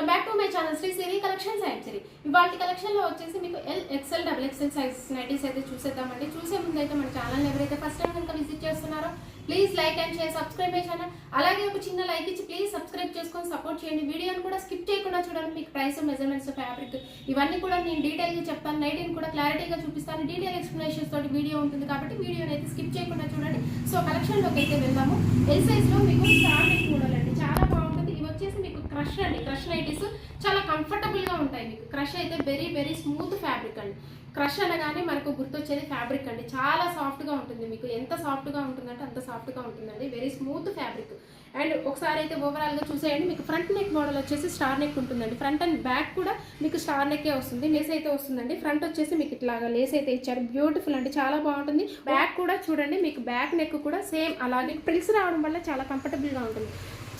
Welcome back to my channel Shri Siri collections and Siri. ఇవాళ collection లో వచ్చేసి మీకు L XL double XL size nighties అయితే చూసేద్దామండి. చూసే ముందు అయితే మన ఛానల్ ఎవరైతే ఫస్ట్ టైం కనుక విజిట్ చేస్తున్నారో please like and share, subscribe చేయండి. అలాగే ఒక చిన్న లైక్ ఇచ్చి ప్లీజ్ సబ్స్క్రైబ్ చేసుకొని సపోర్ట్ చేయండి. వీడియోని కూడా స్కిప్ చేయకుండా చూడండి. మీకు ప్రైస్, మెజర్మెంట్స్, ఫ్యాబ్రిక్ ఇవన్నీ కూడా నేను డీటెయిల్ గా చెప్తాను. నైటీని కూడా క్లారిటీగా చూపిస్తాను. డీటెయిల్ ఎక్స్ప్లెనేషన్స్ తోటి వీడియో ఉంటుంది కాబట్టి వీడియోని అయితే స్కిప్ చేయకుండా చూడండి. సో కలెక్షన్ లోకి అయితే వెళ్దాము. ఎల్ సైజ్ లో మీకు స్టార్ నెక్ మోడల్ అండి, చాలా బాగుంటుంది. ఇవి వచ్చేసి మీకు క్రష్ అండి. క్రష్ నైటీస్ చాలా కంఫర్టబుల్ గా ఉంటాయి. మీకు క్రష్ అయితే వెరీ వెరీ స్మూత్ ఫ్యాబ్రిక్ అండి. క్రష్ అనగానే మనకు గుర్తొచ్చేది ఫ్యాబ్రిక్ అండి. చాలా సాఫ్ట్ గా ఉంటుంది. మీకు ఎంత సాఫ్ట్ గా ఉంటుందంటే అంత సాఫ్ట్ గా ఉంటుందండి. Very smooth fabric. అండ్ ఒకసారి అయితే ఓవరాల్ గా చూసేయండి. మీకు ఫ్రంట్ నెక్ మోడల్ వచ్చేసి స్టార్ నెక్ ఉంటుందండి. ఫ్రంట్ అండ్ బ్యాక్ కూడా మీకు స్టార్ నెక్ వస్తుంది. లేస్ అయితే వస్తుందండి. ఫ్రంట్ వచ్చేసి మీకు ఇట్లాగా లేస్ అయితే ఇచ్చారు. బ్యూటిఫుల్ అండి, చాలా బాగుంటుంది. బ్యాక్ కూడా చూడండి, మీకు బ్యాక్ నెక్ కూడా సేమ్ అలాగే ప్రిల్స్ రావడం వల్ల చాలా కంఫర్టబుల్ గా ఉంటుంది.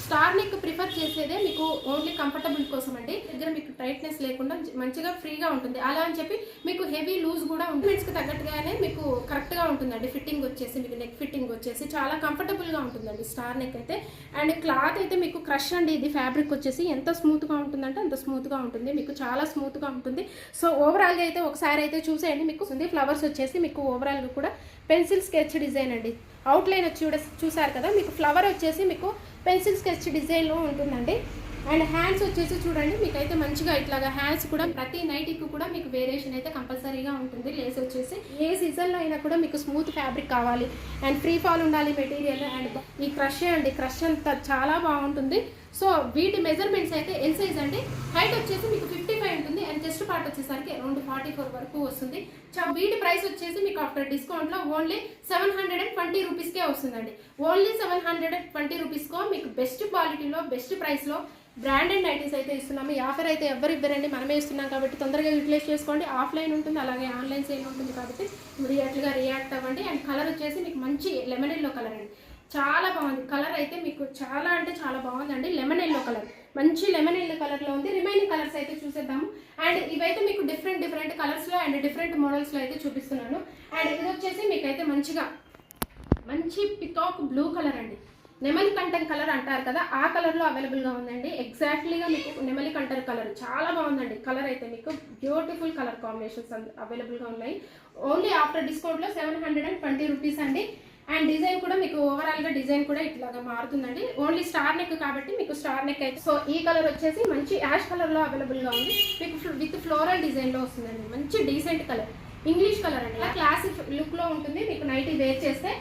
స్టార్ నెక్ ప్రిఫర్ చేసేదే మీకు ఓన్లీ కంఫర్టబుల్ కోసం అండి. దగ్గర మీకు టైట్నెస్ లేకుండా మంచిగా ఫ్రీగా ఉంటుంది. అలా అని చెప్పి మీకు హెవీ లూజ్ కూడా కి తగ్గట్టుగానే మీకు కరెక్ట్ గా ఉంటుందండి. ఫిట్టింగ్ వచ్చేసి మీకు నెక్ ఫిట్టింగ్ వచ్చేసి చాలా కంఫర్టబుల్ గా ఉంటుందండి స్టార్ నెక్ అయితే. అండ్ క్లాత్ అయితే మీకు క్రష్ అండి. ఇది ఫ్యాబ్రిక్ వచ్చేసి ఎంత స్మూత్ గా ఉంటుందంటే అంత స్మూత్ గా ఉంటుంది. మీకు చాలా స్మూత్ గా ఉంటుంది. సో ఓవరాల్ గా అయితే ఒకసారి అయితే చూసేయండి. మీకు ఫ్లవర్స్ వచ్చేసి మీకు ఓవరాల్ గా కూడా పెన్సిల్ స్కెచ్ డిజైన్ అండి. అవుట్ లైన్ వచ్చి చూసారు కదా, మీకు ఫ్లవర్ వచ్చేసి మీకు పెన్సిల్ స్కెచ్ డిజైన్లో ఉంటుందండి. అండ్ హ్యాండ్స్ వచ్చేసి చూడండి, మీకైతే మంచిగా ఇట్లాగా హ్యాండ్స్ కూడా ప్రతి నైటీకి కూడా మీకు వేరియేషన్ అయితే కంపల్సరీగా ఉంటుంది. లేస్ వచ్చేసి ఏ సీజన్లో అయినా కూడా మీకు స్మూత్ ఫ్యాబ్రిక్ కావాలి అండ్ ఫ్రీ ఫాల్ ఉండాలి మెటీరియల్. అండ్ ఈ క్రష్ అండి, క్రష్ అంతా చాలా బాగుంటుంది. సో వీటి మెజర్మెంట్స్ అయితే ఎల్ సైజ్ అండి. హైట్ వచ్చేసి మీకు 55 ఉంటుంది అండ్ చెస్ట్ పార్ట్ వచ్చేసరికి అరౌండ్ 44 వరకు వస్తుంది. వీటి ప్రైస్ వచ్చేసి మీకు ఆఫ్టర్ డిస్కౌంట్ లో ఓన్లీ 720 రూపీస్కే వస్తుందండి. ఓన్లీ 720 రూపీస్కో మీకు బెస్ట్ క్వాలిటీలో బెస్ట్ ప్రైస్ లో బ్రాండెడ్ నైటీస్ అయితే ఇస్తున్నాము. ఈ ఆఫర్ అయితే ఎవరు ఇవ్వరండి, మనమే ఇస్తున్నాం కాబట్టి తొందరగా యూటిలైజ్ చేసుకోండి. ఆఫ్లైన్ ఉంటుంది, అలాగే ఆన్లైన్ సేల్ ఉంటుంది కాబట్టి ఇమీడియట్గా రియాక్ట్ అవ్వండి. అండ్ కలర్ వచ్చేసి మీకు మంచి లెమన్ ఎల్లో కలర్ అండి. చాలా బాగుంది కలర్ అయితే, మీకు చాలా అంటే చాలా బాగుందండి. లెమన్ ఎల్లో కలర్, మంచి లెమన్ ఎల్లో కలర్లో ఉంది. రిమైనింగ్ కలర్స్ అయితే చూసేద్దాము. అండ్ ఇవైతే మీకు డిఫరెంట్ కలర్స్లో అండ్ డిఫరెంట్ మోడల్స్లో అయితే చూపిస్తున్నాను. అండ్ ఇది వచ్చేసి మీకైతే మంచి పికాక్ బ్లూ కలర్ అండి. నెమలి కంఠం కలర్ అంటారు కదా, ఆ కలర్లో అవైలబుల్గా ఉందండి. ఎగ్జాక్ట్లీగా మీకు నెమలి కంఠం కలర్ చాలా బాగుందండి. కలర్ అయితే మీకు బ్యూటిఫుల్ కలర్ కాంబినేషన్స్ అవైలబుల్గా ఉన్నాయి. ఓన్లీ ఆఫ్టర్ డిస్కౌంట్లో 720 రూపీస్ అండి. అండ్ డిజైన్ కూడా మీకు ఓవరాల్ గా డిజైన్ కూడా ఇట్లాగా మారుతుందండి. ఓన్లీ స్టార్ నెక్ కాబట్టి మీకు స్టార్ నెక్ అయితే. సో ఈ కలర్ వచ్చేసి మంచి యాష్ కలర్ లో అవైలబుల్ గా ఉంది. మీకు విత్ ఫ్లోరల్ డిజైన్ లో వస్తుందండి. మంచి డీసెంట్ కలర్, ఇంగ్లీష్ కలర్ అండి. క్లాసిక్ లుక్ లో ఉంటుంది. మీకు నైటీ వేర్ చేస్తే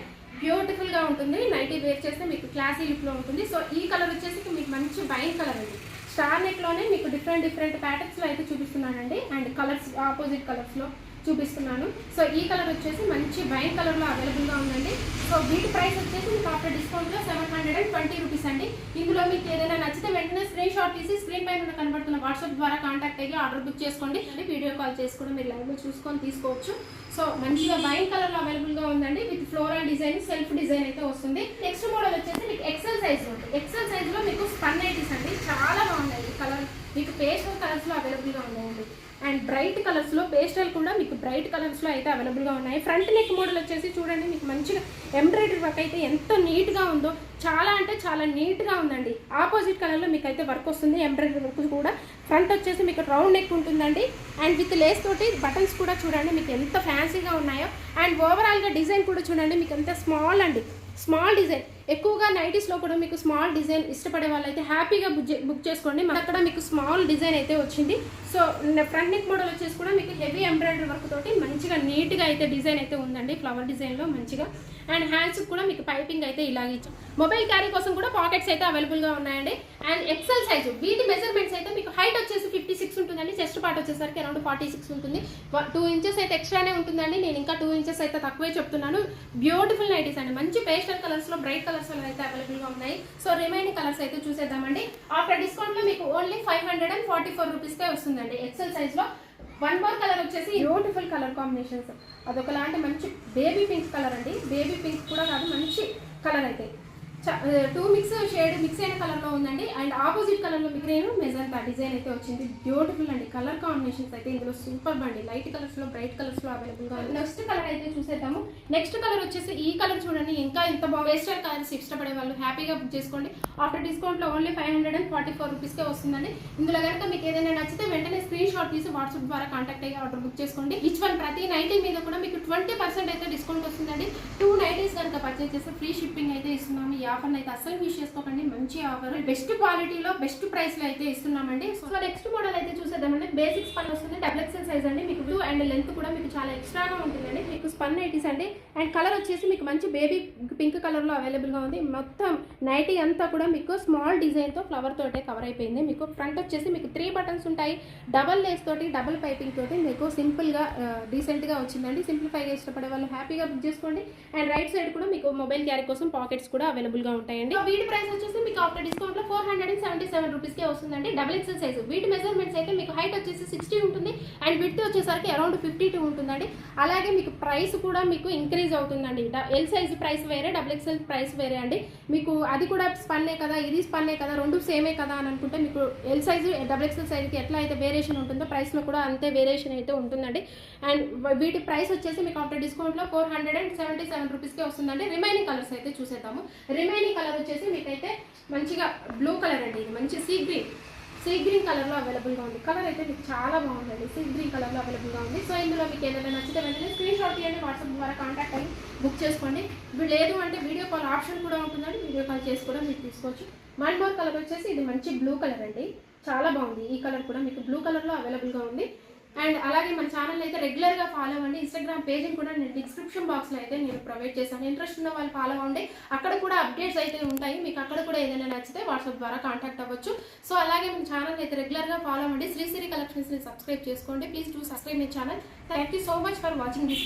బ్యూటిఫుల్ గా ఉంటుంది. నైటీ వేర్ చేస్తే మీకు క్లాసీ లుక్ లో ఉంటుంది. సో ఈ కలర్ వచ్చేసి మీకు మంచి వైన్ కలర్ అండి. స్టార్ నెక్ లోనే మీకు డిఫరెంట్ ప్యాటర్న్స్ లో అయితే చూపిస్తున్నానండి. అండ్ కలర్స్ ఆపోజిట్ కలర్స్ లో చూపిస్తున్నాను. సో ఈ కలర్ వచ్చేసి మంచి వైన్ కలర్ లో అవైలబుల్ గా ఉందండి. సో వీటి ప్రైస్ వచ్చేసి మీకు ఆఫ్టర్ డిస్కౌంట్ లో 720 రూపీస్ అండి. ఇందులో మీకు ఏదైనా నచ్చితే వెంటనే స్క్రీన్ షాట్ తీసి స్క్రీన్ పైన కనబడుతున్న వాట్సాప్ ద్వారా కాంటాక్ట్ అయ్యి ఆర్డర్ బుక్ చేసుకోండి. వీడియో కాల్ చేసి కూడా మీరు లైవ్ లో చూసుకొని తీసుకోవచ్చు. సో మంచిగా వైన్ కలర్ లో అవైలబుల్ గా ఉందండి. With floral design, self design అయితే వస్తుంది. నెక్స్ట్ మోడల్ వచ్చేసి మీకు ఎక్సెల్ సైజ్ ఉంటుంది. ఎక్సెల్ సైజ్ లో మీకు స్పన్ నైటీస్ అండి. చాలా బాగున్నాయి. కలర్ మీకు పేస్టల్ కలర్స్ లో అవైలబుల్ గా ఉన్నాయండి. అండ్ బ్రైట్ కలర్స్ లో, పేస్టల్ కూడా మీకు బ్రైట్ కలర్స్ లో అయితే అవైలబుల్ గా ఉన్నాయి. ఫ్రంట్ నెక్ మోడల్ వచ్చేసి చూడండి, మీకు మంచిగా ఎంబ్రాయిడరీ వర్క్ అయితే ఎంత నీట్ గా ఉందో, చాలా అంటే చాలా నీట్ గా ఉందండి. ఆపోజిట్ కలర్ లో మీకు అయితే వర్క్ వస్తుంది. ఎంబ్రాయిడరీ వర్క్ కూడా. ఫ్రంట్ వచ్చేసి మీకు రౌండ్ నెక్ ఉంటుందండి. అండ్ విత్ లేస్ తోటి బటన్స్ కూడా చూడండి మీకు ఎంత ఫ్యాన్సీగా ఉన్నాయో. అండ్ ఓవరాల్ గా డిజైన్ కూడా చూడండి, మీకు ఎంత స్మాల్ అండి. స్మాల్ డిజైన్ ఎక్కువగా నైటీస్లో కూడా మీకు స్మాల్ డిజైన్ ఇష్టపడే వాళ్ళైతే హ్యాపీగా బుక్ చేసుకోండి. మన అక్కడ మీకు స్మాల్ డిజైన్ అయితే వచ్చింది. సో ఫ్రంట్ నెక్ మోడల్ వచ్చేసి కూడా మీకు హెవీ ఎంబ్రాయిడరీ వర్క్ తోటి మంచిగా నీట్గా అయితే డిజైన్ అయితే ఉందండి. ఫ్లవర్ డిజైన్లో మంచిగా. అండ్ హ్యాండ్స్ కూడా మీకు పైపింగ్ అయితే ఇలాగే ఇచ్చాం. మొబైల్ క్యారీ కోసం కూడా పాకెట్స్ అయితే అవైలబుల్గా ఉన్నాయండి. అండ్ ఎక్సెల్ సైజు వీటి మెజర్మెంట్స్ అయితే మీకు హైట్ వచ్చేసి 56 ఉంటుందండి. చెస్ట్ పార్ట్ వచ్చేసరికి అరౌండ్ 46 ఉంటుంది. 2 ఇంచెస్ అయితే ఎక్స్ట్రానే ఉంటుందండి. నేను ఇంకా 2 ఇంచెస్ అయితే తక్కువే చెప్తున్నాను. బ్యూటిఫుల్ నైటీస్ అండి. మంచి పేస్టల్ కలర్స్లో, బ్రైట్ కలర్స్ అయితే అవైలబుల్గా ఉన్నాయి. సో రిమైనింగ్ కలర్స్ అయితే చూసేద్దామండి. ఆఫ్టర్ డిస్కౌంట్ లో మీకు ఓన్లీ 544 రూపీస్కే వస్తుందండి ఎక్సెల్ సైజ్ లో. వన్ మోర్ కలర్ వచ్చేసి బ్యూటిఫుల్ కలర్ కాంబినేషన్స్. అదొకలాంటి మంచి బేబీ పింక్ కలర్ అండి. బేబీ పింక్ కూడా కాదు, మంచి కలర్ అయితే టూ షేడ్ మిక్స్ అయిన కలర్లో ఉందండి. అండ్ ఆపోజిట్ కలర్లో మీకు నేను మెజంతా డిజైన్ అయితే వచ్చింది. బ్యూటిఫుల్ అండి. కలర్ కాంబినేషన్స్ అయితే ఇందులో సూపర్ బండి. లైట్ కలర్స్లో బ్రైట్ కలర్స్లో అవైలబుల్గా ఉంది. నెక్స్ట్ కలర్ అయితే చూసేద్దాము. నెక్స్ట్ కలర్ వచ్చేసి ఈ కలర్ చూడండి, ఇంకా ఎంత బాగా వేస్టల్ కలర్స్ ఇష్టపడే వాళ్ళు హ్యాపీగా బుక్ చేసుకోండి. ఆఫ్టర్ డిస్కౌంట్లో ఓన్లీ 544 రూపీస్కే వస్తుందండి. ఇందులో కనుక మీకు ఏదైనా నచ్చితే వెంటనే స్క్రీన్ షాట్ తీసి వాట్సాప్ ద్వారా కాంటాక్ట్ అయ్యి ఆర్డర్ బుక్ చేసుకోండి. ఈచ్ వన్ ప్రతి నైటీ మీద కూడా మీకు 20% అయితే డిస్కౌంట్ వస్తుందండి. 2 నైటీస్ కనుక పర్చేస్ చేస్తే ఫ్రీ షిప్పింగ్ అయితే ఇస్తున్నాము. ఈ ఆఫర్ని అయితే అసలు మిస్ చేసుకోకండి. మంచి ఆఫర్, బెస్ట్ క్వాలిటీలో బెస్ట్ ప్రైస్ లో అయితే ఇస్తున్నామండి. సో నెక్స్ట్ మోడల్ అయితే చూసేద్దామండి. బేసిక్ స్పన్ వస్తుంది, డబుల్ ఎక్సెల్ సైజ్ అండి. మీకు టూ అండ్ లెంత్ కూడా మీకు చాలా ఎక్స్ట్రాగా ఉంటుందండి. మీకు స్పన్ నైటీస్ అండి. అండ్ కలర్ వచ్చేసి మీకు మంచి బేబీ పింక్ కలర్ లో అవైలబుల్ గా ఉంది. మొత్తం నైటీ అంతా కూడా మీకు స్మాల్ డిజైన్ తో ఫ్లవర్ తోటే కవర్ అయిపోయింది. మీకు ఫ్రంట్ వచ్చేసి మీకు 3 బటన్స్ ఉంటాయి. డబల్ లేస్ తోటి డబుల్ పైపింగ్ తోటి మీకు సింపుల్ గా డీసెంట్ గా వచ్చిందండి. సింప్లిఫైగా ఇష్టపడే వాళ్ళు హ్యాపీగా బుక్ చేసుకోండి. అండ్ రైట్ సైడ్ కూడా మీకు మొబైల్ క్యారీ కోసం పాకెట్స్ కూడా అవైలబుల్ గా ఉంటాయండి. వీటి ప్రైస్ వచ్చేసి మీకు ఆఫ్టర్ డిస్కౌంట్ లో 477 రూపీస్ కే వస్తుందండి. Double XL size. వీటి మెజర్మెంట్స్ అయితే మీకు హైట్ వచ్చేసి 60 ఉంటుంది అండ్ విడ్త్ వచ్చేసరికి అరౌండ్ 52 ఉంటుందండి. అలాగే మీకు ప్రైస్ కూడా మీకు ఇంక్రీజ్ అవుతుందండి. ఎల్ సైజ్ ప్రైస్ వేరే, డబుల్ ఎక్సెల్ ప్రైస్ వేరే అండి. మీకు అది కూడా స్పన్నే కదా, ఇది స్పన్నే కదా, రెండు సేమే కదా అని అనుకుంటే మీకు ఎల్ సైజు డబుల్ ఎక్సెల్ సైజ్కి ఎట్లా అయితే వేరియేషన్ ఉంటుందో ప్రైస్లో కూడా అంతే వేరియేషన్ అయితే ఉంటుందండి. అండ్ వీటి ప్రైస్ వచ్చేసి మీకు ఆఫ్టర్ డిస్కౌంట్లో 477 రూపీస్కే వస్తుందండి. రిమైనింగ్ కలర్స్ అయితే చూసేద్దాము. రిమైనింగ్ కలర్ వచ్చేసి మీకైతే మంచిగా బ్లూ కలర్ అండి. ఇది మంచి సీ గ్రీన్ కలర్లో అవైలబుల్గా ఉంది. కలర్ అయితే మీకు చాలా బాగుందండి. సీ గ్రీన్ కలర్లో అవైలబుల్గా ఉంది. సో ఇందులో మీకు ఏదైనా నచ్చితే వెంటనే స్క్రీన్ షాట్ తీయండి, వాట్సాప్ ద్వారా కాంటాక్ట్ అయ్యి బుక్ చేసుకోండి. లేదు అంటే వీడియో కాల్ ఆప్షన్ కూడా ఉంటుందండి. వీడియో కాల్ చేసి కూడా మీరు తీసుకోవచ్చు. వన్ మోర్ కలర్ వచ్చేసి ఇది మంచి బ్లూ కలర్ అండి. చాలా బాగుంది. ఈ కలర్ కూడా మీకు బ్లూ కలర్లో అవైలబుల్గా ఉంది. అండ్ అలాగే మన ఛానల్ అయితే రెగ్యులర్గా ఫాలో అవ్వండి. ఇన్స్టాగ్రామ్ పేజ్ని కూడా నేను డిస్క్రిప్షన్ బాక్స్లో అయితే నేను ప్రొవైడ్ చేశాను. ఇంట్రెస్ట్ ఉన్న వాళ్ళు ఫాలో అవ్వండి. అక్కడ కూడా అప్డేట్స్ అయితే ఉంటాయి. మీకు అక్కడ కూడా ఏదైనా నచ్చితే వాట్సాప్ ద్వారా కాంటాక్ట్ అవ్వచ్చు. సో అలాగే మన ఛానల్ అయితే రెగ్యులర్గా ఫాలో అవ్వండి. శ్రీశ్రీ కలెక్షన్స్ని సబ్స్క్రైబ్ చేసుకోండి. Please do subscribe my channel. Thank you so much for watching this.